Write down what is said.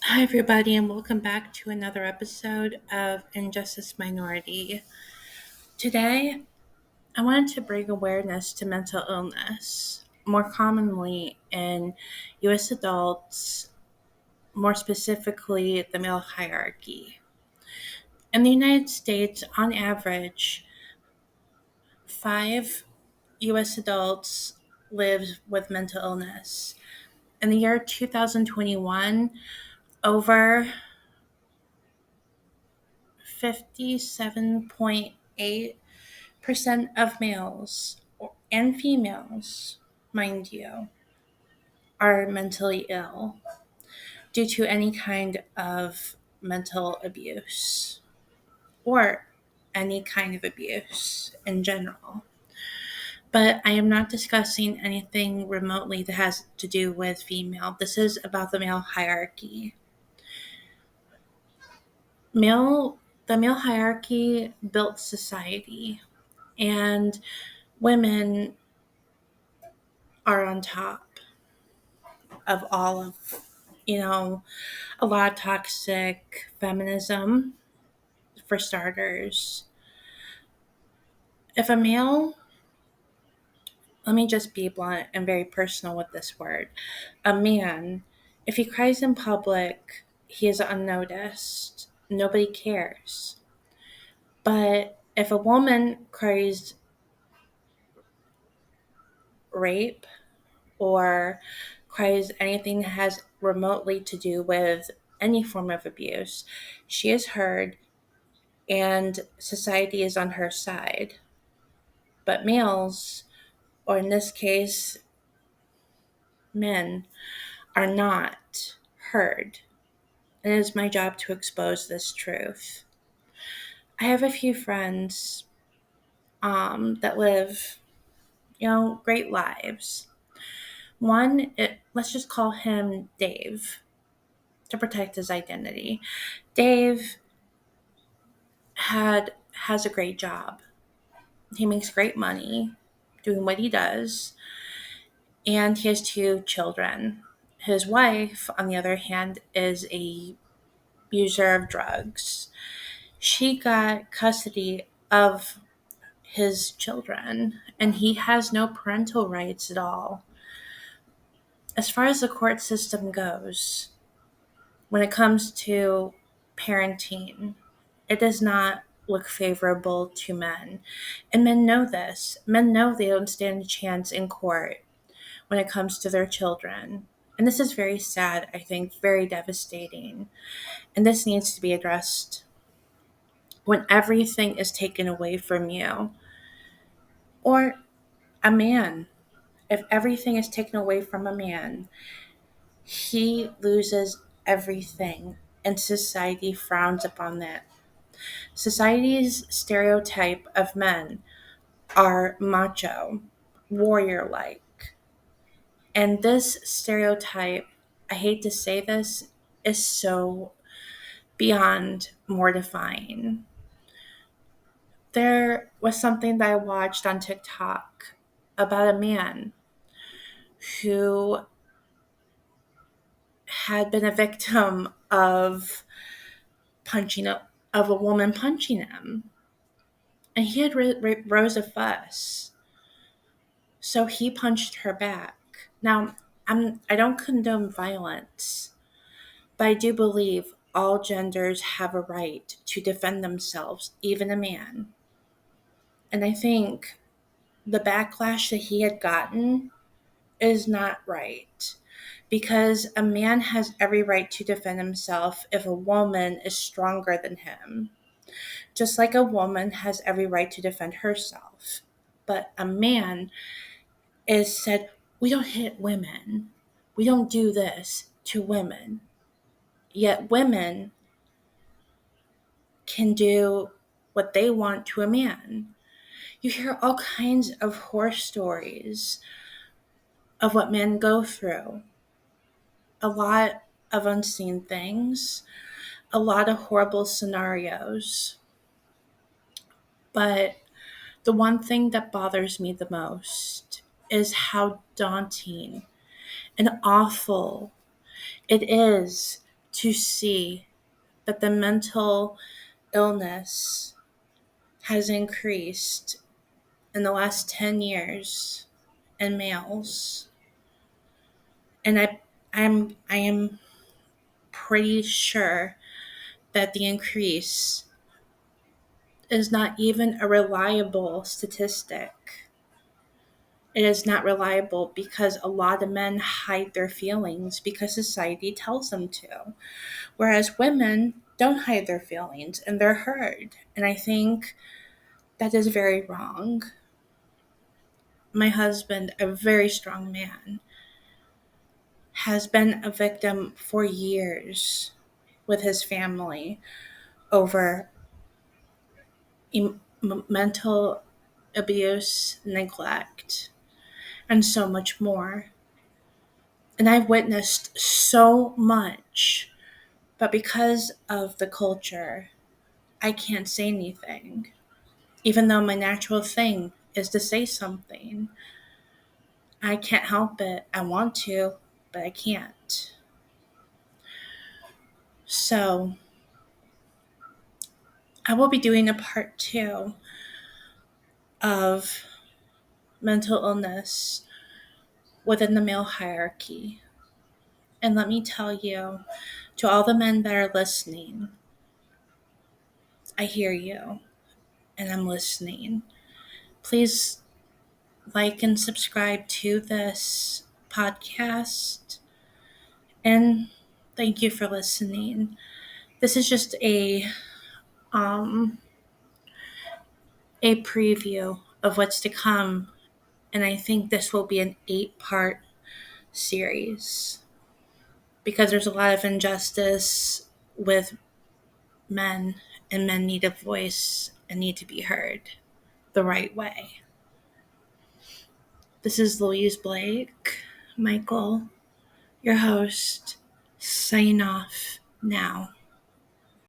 Hi, everybody, and welcome back to another episode of Injustice Minority. Today, I wanted to bring awareness to mental illness, more commonly in U.S. adults, more specifically, the male hierarchy. In the United States, on average, 5 U.S. adults live with mental illness. In the year 2021, over 57.8% of males and females, mind you, are mentally ill due to any kind of mental abuse or any kind of abuse in general. But I am not discussing anything remotely that has to do with female. This is about the male hierarchy. Male the male hierarchy built society, and women are on top of all of, a lot of toxic feminism, for starters. If a male, let me just be blunt and very personal with this word, a man, if he cries in public, he is unnoticed. Nobody cares. But if a woman cries rape or cries anything that has remotely to do with any form of abuse, she is heard and society is on her side. But males, or in this case, men, are not heard. And it is my job to expose this truth. I have a few friends that live, great lives. Let's just call him Dave to protect his identity. Dave has a great job. He makes great money doing what he does, and he has 2 children. His wife, on the other hand, is a user of drugs. She got custody of his children, and he has no parental rights at all. As far as the court system goes, when it comes to parenting, it does not look favorable to men. And men know this. Men know they don't stand a chance in court when it comes to their children. And this is very sad, I think, very devastating. And this needs to be addressed. When everything is taken away from you, or a man, if everything is taken away from a man, he loses everything, and society frowns upon that. Society's stereotype of men are macho, warrior like. And this stereotype, I hate to say this, is so beyond mortifying. There was something that I watched on TikTok about a man who had been a victim of punching up of a woman punching him, and he had rose a fuss, so he punched her back. Now, I don't condone violence, but I do believe all genders have a right to defend themselves, even a man. And I think the backlash that he had gotten is not right, because a man has every right to defend himself if a woman is stronger than him, just like a woman has every right to defend herself. But a man is said, we don't hit women, we don't do this to women. Yet women can do what they want to a man. You hear all kinds of horror stories of what men go through. A lot of unseen things, a lot of horrible scenarios. But the one thing that bothers me the most is how daunting and awful it is to see that the mental illness has increased in the last 10 years in males. And I am pretty sure that the increase is not even a reliable statistic. It is not reliable because a lot of men hide their feelings because society tells them to. Whereas women don't hide their feelings and they're heard. And I think that is very wrong. My husband, a very strong man, has been a victim for years with his family over mental abuse, neglect, and so much more. And I've witnessed so much, but because of the culture, I can't say anything. Even though my natural thing is to say something, I can't help it. I want to, but I can't. So, I will be doing a part 2 of mental illness within the male hierarchy. And let me tell you, to all the men that are listening, I hear you and I'm listening. Please like and subscribe to this podcast. And thank you for listening. This is just um a preview of what's to come, and I think this will be an 8-part series because there's a lot of injustice with men, and men need a voice and need to be heard the right way. This is Louise Blake, Michael, your host, sign off now.